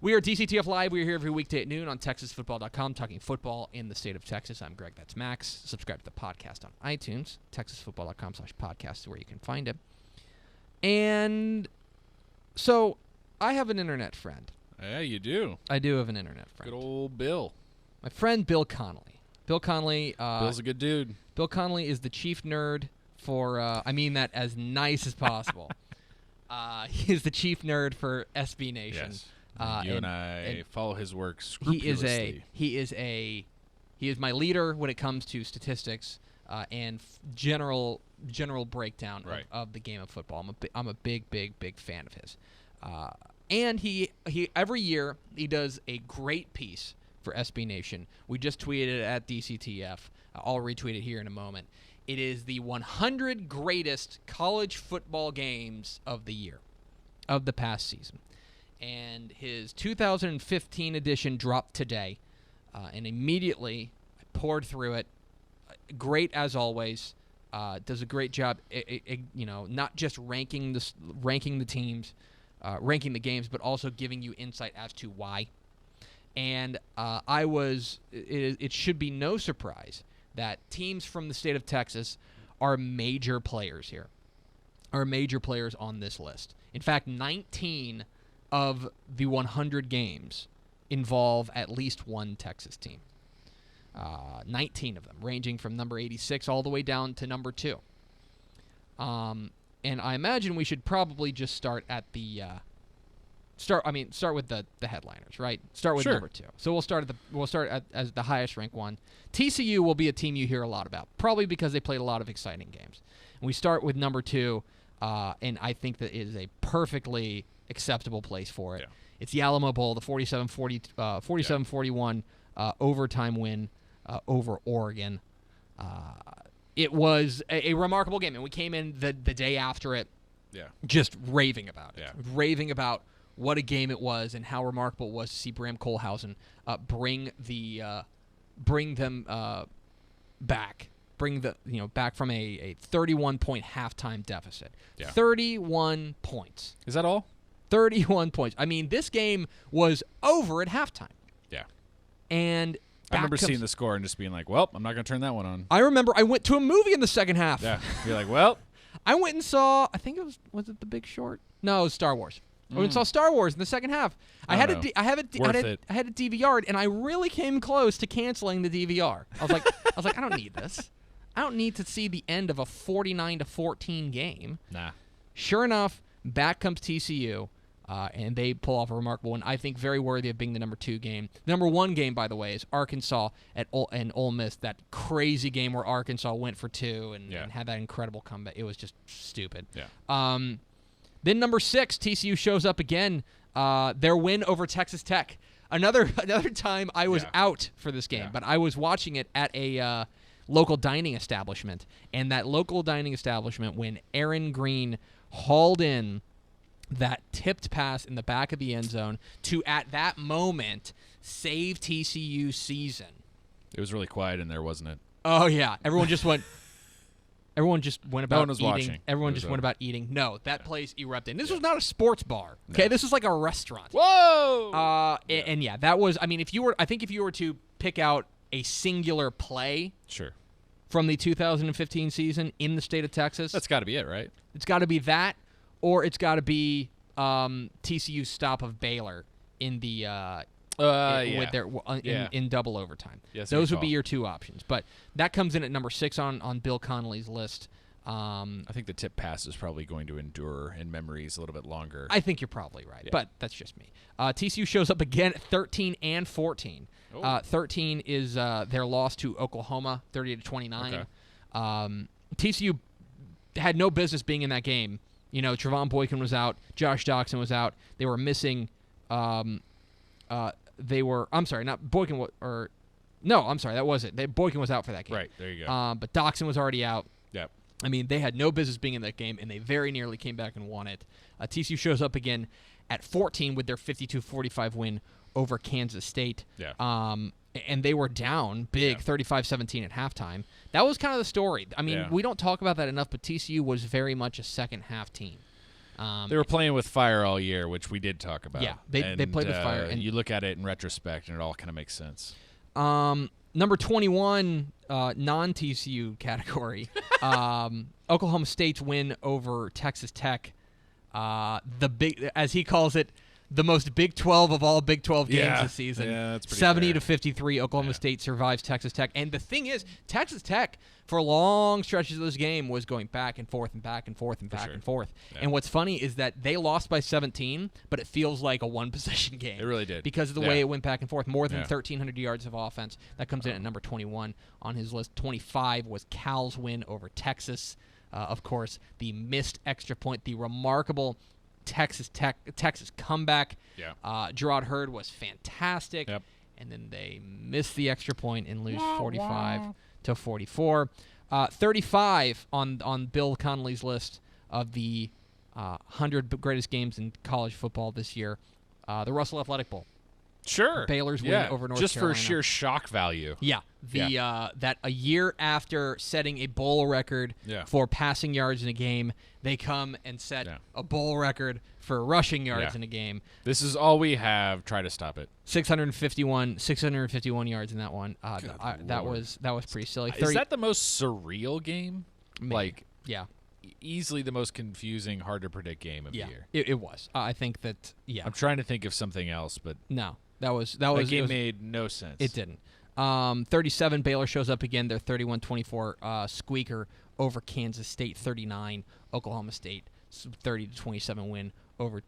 We are DCTF Live. We are here every weekday at noon on TexasFootball.com, talking football in the state of Texas. I'm Greg. That's Max. Subscribe to the podcast on iTunes. TexasFootball.com/podcast is where you can find it. And so I have an internet friend. Yeah, you do. I do have an internet friend. Good old Bill. My friend Bill Connelly. Bill Connelly. Bill's a good dude. Bill Connelly is the chief nerd for, I mean that as nice as possible. He is the chief nerd for SB Nation. Yes. You and I follow his work scrupulously. He is my leader when it comes to statistics and general breakdown of the game of football. I'm a big fan of his. And he every year he does a great piece for SB Nation. We just tweeted it at DCTF. I'll retweet it here in a moment. It is the 100 greatest college football games of the year, of the past season. And his 2015 edition dropped today, and immediately I poured through it. Great as always. Does a great job, not just ranking the teams, ranking the games, but also giving you insight as to why. And it should be no surprise that teams from the state of Texas are major players here, are major players on this list. In fact, 19 of the 100 games involve at least one Texas team. 19 of them, ranging from number 86 all the way down to number 2. And I imagine we should probably just start at the start with the headliners, right? Start with number 2. So we'll start as the highest ranked one. TCU will be a team you hear a lot about, probably because they played a lot of exciting games. And we start with number 2, and I think that it is a perfectly acceptable place for it. Yeah. It's the Alamo Bowl, the 47-41 overtime win over Oregon. It was a remarkable game, and we came in the day after it just raving about it. Yeah. Raving about what a game it was and how remarkable it was to see Bram Kohlhausen bring them back. Back from a 31-point halftime deficit. Yeah. 31 points. Is that all? 31 points. I mean, this game was over at halftime. Yeah. And I remember seeing the score and just being like, well, I'm not going to turn that one on. I remember I went to a movie in the second half. Yeah. You're like, well. I went and saw, I think was it The Big Short? No, it was Star Wars. I went and saw Star Wars in the second half. I had a DVR, and I really came close to canceling the DVR. I was like, I don't need this. I don't need to see the end of a 49-14 game. Nah. Sure enough, back comes TCU. And they pull off a remarkable one, I think very worthy of being the number 2 game. The number 1 game, by the way, is Arkansas and Ole Miss, that crazy game where Arkansas went for 2 and had that incredible comeback. It was just stupid. Yeah. Then number 6, TCU shows up again, their win over Texas Tech. Another time I was out for this game, but I was watching it at a local dining establishment. And that local dining establishment, when Aaron Green hauled in that tipped pass in the back of the end zone to, at that moment, save TCU's season. It was really quiet in there, wasn't it? Oh, yeah. Everyone just went about no one was eating. Watching. Everyone just went about eating. No, that place erupted. And this was not a sports bar. Okay, this was like a restaurant. Whoa! And that was, I mean, if you were to pick out a singular play from the 2015 season in the state of Texas. That's got to be it, right? It's got to be that. Or it's got to be TCU's stop of Baylor in the in double overtime. Yes, those would be your 2 options. But that comes in at number 6 on Bill Connelly's list. I think the tip pass is probably going to endure in memories a little bit longer. I think you're probably right, but that's just me. TCU shows up again at 13 and 14. 13 is their loss to Oklahoma, 30-29. Okay. TCU had no business being in that game. You know, Trevon Boykin was out. Josh Doxson was out. They were missing. I'm sorry, not Boykin. That was it. Boykin was out for that game. Right, there you go. But Doxson was already out. Yep. I mean, they had no business being in that game, and they very nearly came back and won it. TCU shows up again at 14 with their 52-45 win over Kansas State. Yeah. And they were down big, 35-17 at halftime. That was kind of the story. I mean, we don't talk about that enough, but TCU was very much a second-half team. They were playing with fire all year, which we did talk about. Yeah, they played with fire. And you look at it in retrospect, and it all kind of makes sense. Number 21, non-TCU category, Oklahoma State's win over Texas Tech. The big, as he calls it, the most Big 12 of all Big 12 games this season. Yeah, that's pretty 70 fair. to 53, Oklahoma State survives Texas Tech. And the thing is, Texas Tech, for long stretches of this game, was going back and forth and back and forth and back and forth. Yeah. And what's funny is that they lost by 17, but it feels like a one-possession game. It really did. Because of the way it went back and forth. More than 1,300 yards of offense. That comes in at number 21 on his list. 25 was Cal's win over Texas. Of course, the missed extra point, the remarkable Texas comeback. Yeah. Gerard Hurd was fantastic. Yep. And then they missed the extra point and lose 45 to 44. 35 on Bill Connelly's list of the 100 greatest games in college football this year. The Russell Athletic Bowl. Sure. Baylor's win over North just Carolina. for sheer shock value. Yeah. That a year after setting a bowl record for passing yards in a game, they come and set a bowl record for rushing yards in a game. This is all we have. Try to stop it. 651 yards in that one. That was pretty silly. Is that the most surreal game? Maybe. Like, yeah. Easily the most confusing, hard to predict game of the year. It was. I think that. Yeah. I'm trying to think of something else, but no, that game made no sense. It didn't. 37. Baylor shows up again. Their 31-24 squeaker over Kansas State. 39. Oklahoma State 30-27 win over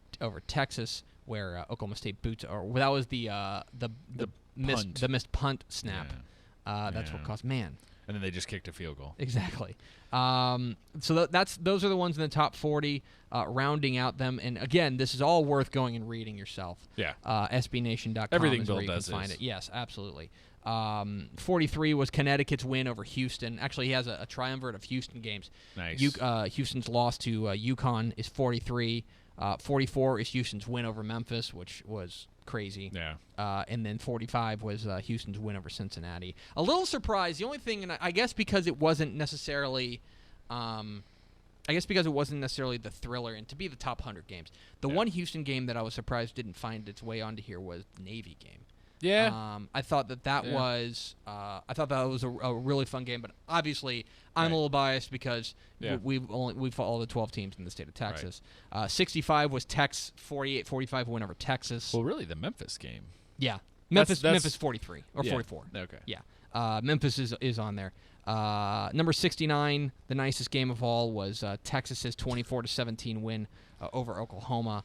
Texas, where Oklahoma State boots. Or that was the missed punt snap. Yeah. That's what caused man. And then they just kicked a field goal. Exactly. So those are the ones in the top 40, rounding out them. And again, this is all worth going and reading yourself. Yeah. SBNation.com. Everything is Bill where you does can find is. it. Yes, absolutely. 43 was Connecticut's win over Houston. Actually, he has a triumvirate of Houston games. Nice. Houston's loss to UConn is 43. 44 is Houston's win over Memphis, which was crazy. Yeah. And then 45 was Houston's win over Cincinnati. A little surprised. The only thing, and I guess because it wasn't necessarily, the thriller and to be the top 100 games. The one Houston game that I was surprised didn't find its way onto here was the Navy game. Yeah. I thought that was a really fun game, but obviously I'm a little biased because we follow the 12 teams in the state of Texas. Right. 65 was Tech's 48-45 win over Texas. Well, really, the Memphis game. Yeah, Memphis 43 or 44. Okay. Yeah, Memphis is on there. Number 69, the nicest game of all was Texas's 24-17 win over Oklahoma.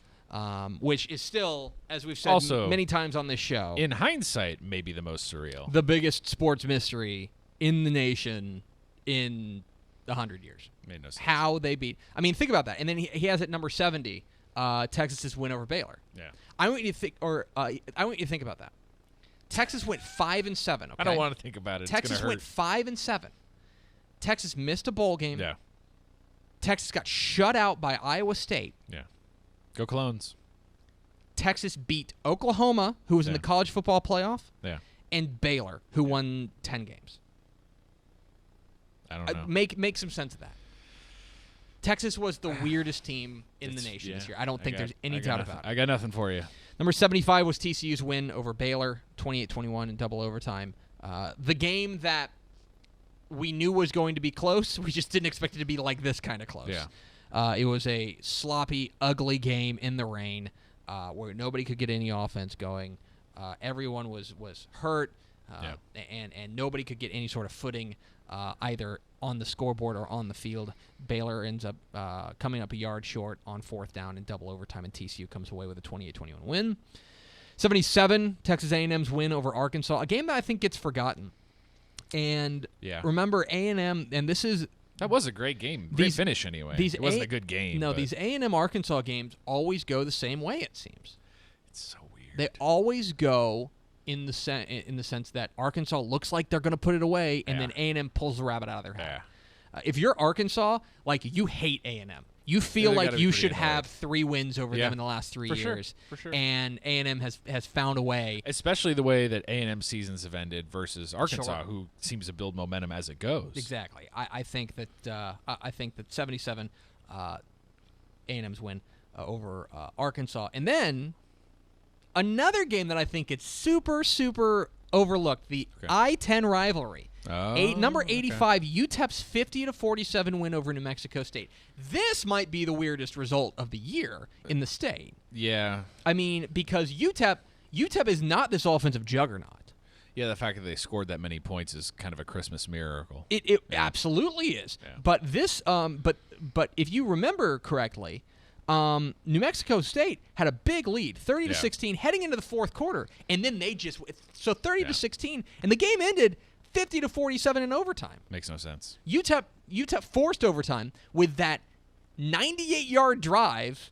Which is still, as we've said also, many times on this show, in hindsight, maybe the most surreal. The biggest sports mystery in the nation in 100 years. Made no sense. How they beat. I mean, think about that. And then he has at number 70, Texas's win over Baylor. Yeah. I want you to think about that. Texas went 5-7. Okay? I don't want to think about it. Texas went 5-7. Texas missed a bowl game. Yeah. Texas got shut out by Iowa State. Yeah. Go Clones. Texas beat Oklahoma, who was in the college football playoff, and Baylor, who won 10 games. I don't know. Make some sense of that. Texas was the weirdest team in the nation this year. I don't think there's any doubt about it. I got nothing for you. Number 75 was TCU's win over Baylor, 28-21 in double overtime. The game that we knew was going to be close, we just didn't expect it to be like this kind of close. Yeah. It was a sloppy, ugly game in the rain where nobody could get any offense going. Everyone was hurt, and nobody could get any sort of footing either on the scoreboard or on the field. Baylor ends up coming up a yard short on fourth down in double overtime, and TCU comes away with a 28-21 win. 77, Texas A&M's win over Arkansas, a game that I think gets forgotten. And remember A&M, and this is... That was a great game. Great finish, anyway. It wasn't a good game. No, these A&M Arkansas games always go the same way, it seems. It's so weird. They always go in the sense that Arkansas looks like they're going to put it away, and then A&M pulls the rabbit out of their hat. If you're Arkansas, you hate A&M. You feel like you should have 3 wins over them in the last 3 years. For sure. And A&M has found a way. Especially the way that A&M seasons have ended versus Arkansas, who seems to build momentum as it goes. Exactly. I think that 77, A&M's win over Arkansas. And then another game that I think it's super, super overlooked, the I-10 rivalry. Number 85, UTEP's 50-47 win over New Mexico State. This might be the weirdest result of the year in the state. Yeah. I mean, because UTEP is not this offensive juggernaut. Yeah, the fact that they scored that many points is kind of a Christmas miracle. It absolutely is. Yeah. But this, but if you remember correctly, New Mexico State had a big lead, 30-16, heading into the fourth quarter, and then they just 30-16, and the game ended 50-47 in overtime. Makes no sense. UTEP forced overtime with that 98-yard drive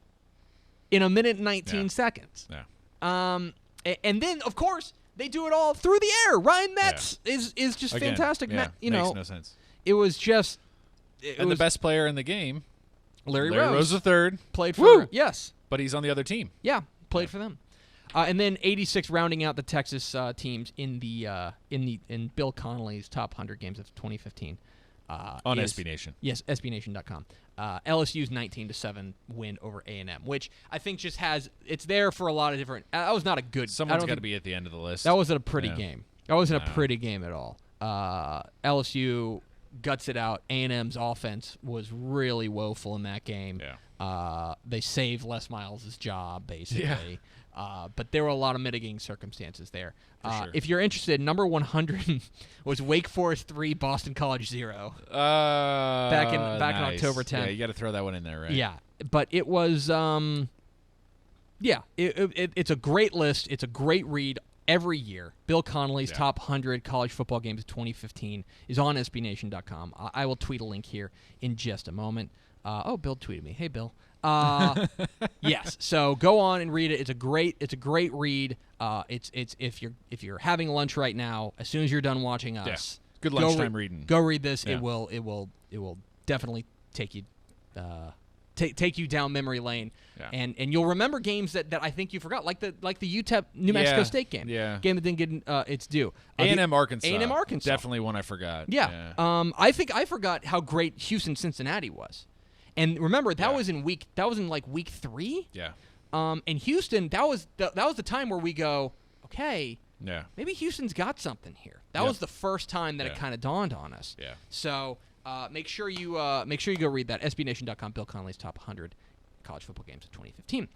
in a minute and 19 seconds. Yeah. And then of course they do it all through the air. Ryan Metz is just fantastic. Yeah, makes no sense. It was just the best player in the game, Larry Rose the third, played for but he's on the other team. Yeah, played for them. And then 86 rounding out the Texas teams in Bill Connelly's top 100 games of 2015. On SB Nation. Yes, SBNation.com. LSU's 19-7 win over A&M, which I think just it's there for a lot of different. That was not a good. Someone's got to be at the end of the list. That wasn't a pretty game. That wasn't a pretty game at all. LSU guts it out. A&M's offense was really woeful in that game. Yeah. They saved Les Miles' job basically. Yeah. But there were a lot of mitigating circumstances there. Sure. If you're interested, number 100 was Wake Forest 3, Boston College 0. Back in October 10th. Yeah, you got to throw that one in there, right? Yeah, but it was it's a great list. It's a great read every year. Bill Connelly's top 100 college football games of 2015 is on SBNation.com. I will tweet a link here in just a moment. Bill tweeted me. Hey, Bill. Yes. So go on and read it. It's a great read. It's if you're having lunch right now, as soon as you're done watching us, good lunchtime reading. Go read this. Yeah. It will definitely take you take you down memory lane. Yeah. And you'll remember games that I think you forgot, like the UTEP New Mexico State game. Yeah. Game that didn't get its due. A&M Arkansas. A&M Arkansas. Definitely one I forgot. Yeah. I think I forgot how great Houston Cincinnati was. And remember, that was in week 3. Yeah. And Houston, that was the time where we go, okay, maybe Houston's got something here. That was the first time that it kind of dawned on us. Yeah. So make sure you go read that. SBNation.com. Bill Connelly's top 100 college football games of 2015.